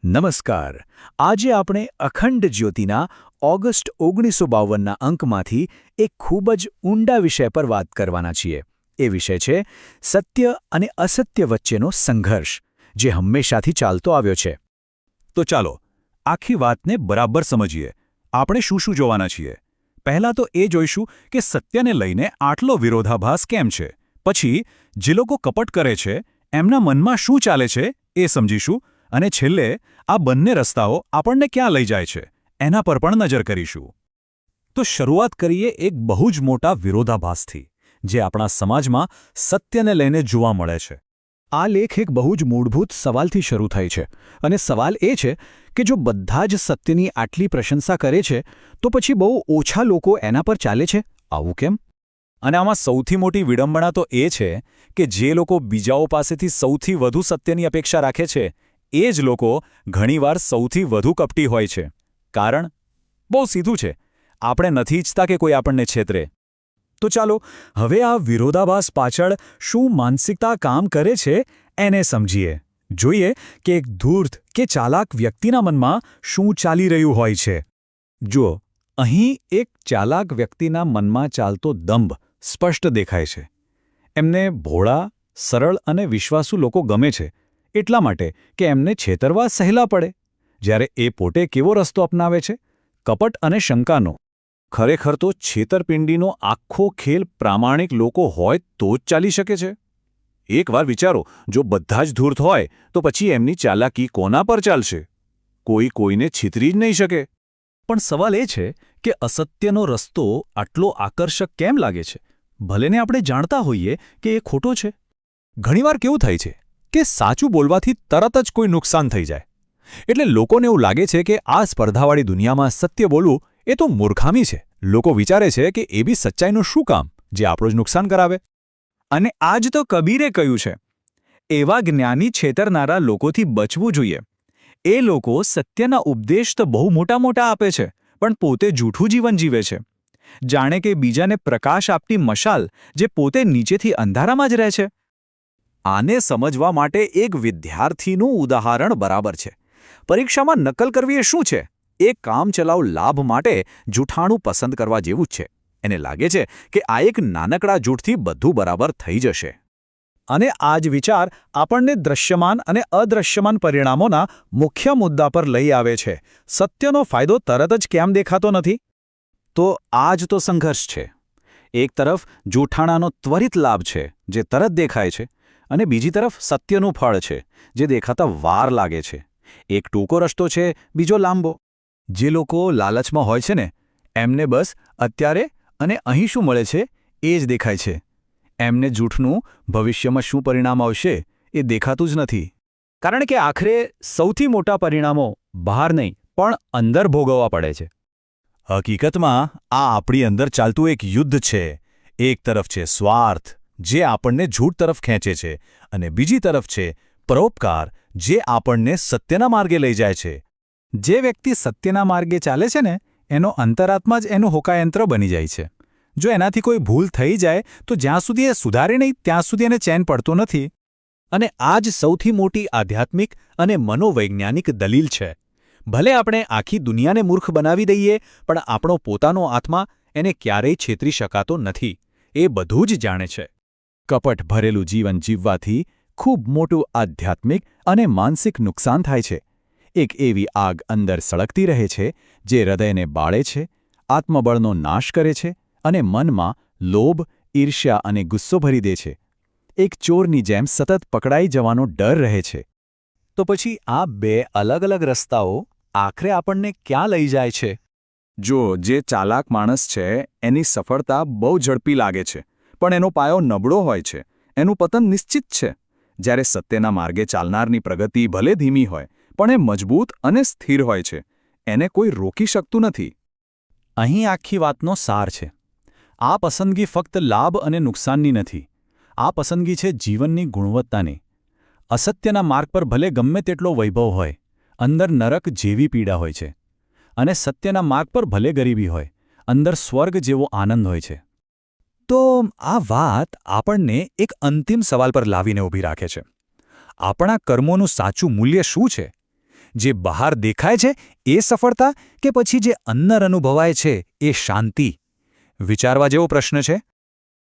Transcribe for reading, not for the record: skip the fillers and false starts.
નમસ્કાર. આજે આપણે અખંડ જ્યોતિના ઓગસ્ટ 1952ના અંકમાંથી એક ખૂબ જ ઊંડા વિષય પર વાત કરવાના છીએ. એ વિષય છે સત્ય અને અસત્ય વચ્ચેનો સંઘર્ષ, જે હંમેશાથી ચાલતો આવ્યો છે. તો ચાલો આખી વાતને બરાબર સમજીએ. આપણે શું શું જોવાના છીએ? પહેલાં તો એ જોઈશું કે સત્યને લઈને આટલો વિરોધાભાસ કેમ છે. પછી જે લોકો કપટ કરે છે એમના મનમાં શું ચાલે છે એ સમજીશું. અને છેલ્લે આ બંને રસ્તાઓ આપણને ક્યાં લઈ જાય છે એના પર પણ નજર કરીશું. તો શરૂઆત કરીએ એક બહુ જ મોટા વિરોધાભાસથી, જે આપણા સમાજમાં સત્યને લઈને જોવા મળે છે. આ લેખ એક બહુ જ મૂળભૂત સવાલથી શરૂ થાય છે, અને સવાલ એ છે કે જો બધા જ સત્યની આટલી પ્રશંસા કરે છે તો પછી બહુ ઓછા લોકો એના પર ચાલે છે. આવું કેમ? અને આમાં સૌથી મોટી વિડંબણા તો એ છે કે જે લોકો બીજાઓ પાસેથી સૌથી વધુ સત્યની અપેક્ષા રાખે છે એ જ લોકો ઘણીવાર સૌથી વધુ કપટી હોય છે. કારણ બહુ સીધું છે, આપણે નથી ઈચ્છતા કે કોઈ આપણને છેતરે. તો ચાલો હવે આ વિરોધાભાસ પાછળ શું માનસિકતા કામ કરે છે એને સમજીએ. જોઈએ કે એક ધૂર્ત કે ચાલાક વ્યક્તિના મનમાં શું ચાલી રહ્યું હોય છે. જુઓ, અહીં એક ચાલાક વ્યક્તિના મનમાં ચાલતો દંભ સ્પષ્ટ દેખાય છે. એમને ભોળા, સરળ અને વિશ્વાસુ લોકો ગમે છે, એટલા માટે કે એમને છેતરવા સહેલા પડે. જ્યારે એ પોતે કેવો રસ્તો અપનાવે છે? કપટ અને શંકાનો. ખરેખર તો છેતરપિંડીનો આખો ખેલ પ્રામાણિક લોકો હોય તો જ ચાલી શકે છે. એકવાર વિચારો, જો બધા જ ધૂર્ત હોય તો પછી એમની ચાલાકી કોના પર ચાલશે? કોઈ કોઈને છેતરી જ નહીં શકે. પણ સવાલ એ છે કે અસત્યનો રસ્તો આટલો આકર્ષક કેમ લાગે છે, ભલેને આપણે જાણતા હોઈએ કે એ ખોટો છે? ઘણીવાર કેવું થાય છે કે સાચું બોલવાથી તરત જ કોઈ નુકસાન થઈ જાય. એટલે લોકોને એવું લાગે છે કે આ સ્પર્ધાવાળી દુનિયામાં સત્ય બોલવું એ તો મૂર્ખામી છે. લોકો વિચારે છે કે એ બી સચ્ચાઈનું શું કામ જે આપણું જ નુકસાન કરાવે. અને આજ તો કબીરે કહ્યું છે, એવા જ્ઞાની છેતરનારા લોકોથી બચવું જોઈએ. એ લોકો સત્યના ઉપદેશ તો બહુ મોટા મોટા આપે છે, પણ પોતે જૂઠું જીવન જીવે છે. જાણે કે બીજાને પ્રકાશ આપતી મશાલ, જે પોતે નીચેથી અંધારામાં જ રહે છે. આને સમજવા માટે એક વિદ્યાર્થીનું ઉદાહરણ બરાબર છે. પરીક્ષામાં નકલ કરવી એ શું છે? એ કામચલાઉ લાભ માટે જૂઠાણું પસંદ કરવા જેવું જ છે. એને લાગે છે કે આ એક નાનકડા જૂઠથી બધું બરાબર થઈ જશે. અને આ જ વિચાર આપણને દ્રશ્યમાન અને અદ્રશ્યમાન પરિણામોના મુખ્ય મુદ્દા પર લઈ આવે છે. સત્યનો ફાયદો તરત જ કેમ દેખાતો નથી? તો આ જ તો સંઘર્ષ છે. એક તરફ જૂઠાણાનો ત્વરિત લાભ છે, જે તરત દેખાય છે, અને બીજી તરફ સત્યનું ફળ છે, જે દેખાતા વાર લાગે છે. એક ટૂંકો રસ્તો છે, બીજો લાંબો. જે લોકો લાલચમાં હોય છે ને, એમને બસ અત્યારે અને અહીં શું મળે છે એ જ દેખાય છે. એમને જૂઠનું ભવિષ્યમાં શું પરિણામ આવશે એ દેખાતું જ નથી. કારણ કે આખરે સૌથી મોટા પરિણામો બહાર નહીં પણ અંદર ભોગવવા પડે છે. હકીકતમાં આ આપણી અંદર ચાલતું એક યુદ્ધ છે. એક તરફ છે સ્વાર્થ, જે આપણને જૂઠ તરફ ખેંચે છે, અને બીજી તરફ છે પરોપકાર, જે આપણને સત્યના માર્ગે લઈ જાય છે. જે વ્યક્તિ સત્યના માર્ગે ચાલે છે ને, એનો અંતરાત્મા જ એનું હોકાયંત્ર બની જાય છે. જો એનાથી કોઈ ભૂલ થઈ જાય તો જ્યાં સુધી એ સુધારે નહીં ત્યાં સુધી એને ચેન પડતો નથી. અને આ જ સૌથી મોટી આધ્યાત્મિક અને મનોવૈજ્ઞાનિક દલીલ છે. ભલે આપણે આખી દુનિયાને મૂર્ખ બનાવી દઈએ, પણ આપણો પોતાનો આત્મા એને ક્યારેય છેતરી શકાતો નથી. એ બધું જ જાણે છે. કપટ ભરેલું જીવન જીવવાથી ખૂબ મોટું આધ્યાત્મિક અને માનસિક નુકસાન થાય છે. એક એવી આગ અંદર સળગતી રહે છે, જે હૃદયને બાળે છે, આત્મબળનો નાશ કરે છે, અને મનમાં લોભ, ઈર્ષ્યા અને ગુસ્સો ભરી દે છે. એક ચોરની જેમ સતત પકડાઈ જવાનો ડર રહે છે. તો પછી આ બે અલગ અલગ રસ્તાઓ આખરે આપણને ક્યાં લઈ જાય છે? જો જે ચાલાક માણસ છે એની સફળતા બહુ ઝડપી લાગે છે, પણ એનો પાયો નબળો હોય છે, એનું પતન નિશ્ચિત છે. જ્યારે સત્યના માર્ગે ચાલનારની પ્રગતિ ભલે ધીમી હોય, પણ એ મજબૂત અને સ્થિર હોય છે. એને કોઈ રોકી શકતું નથી. અહીં આખી વાતનો સાર છે. આ પસંદગી ફક્ત લાભ અને નુકસાનની નથી. આ પસંદગી છે જીવનની ગુણવત્તાની. અસત્યના માર્ગ પર ભલે ગમે તેટલો વૈભવ હોય, અંદર નરક જેવી પીડા હોય છે. અને સત્યના માર્ગ પર ભલે ગરીબી હોય, અંદર સ્વર્ગ જેવો આનંદ હોય છે. તો આ વાત આપણને એક અંતિમ સવાલ પર લાવીને ઊભી રાખે છે. આપણા કર્મોનું સાચું મૂલ્ય શું છે? જે બહાર દેખાય છે એ સફળતા કે પછી જે અંદર અનુભવાય છે એ શાંતિ? વિચારવા જેવો પ્રશ્ન છે.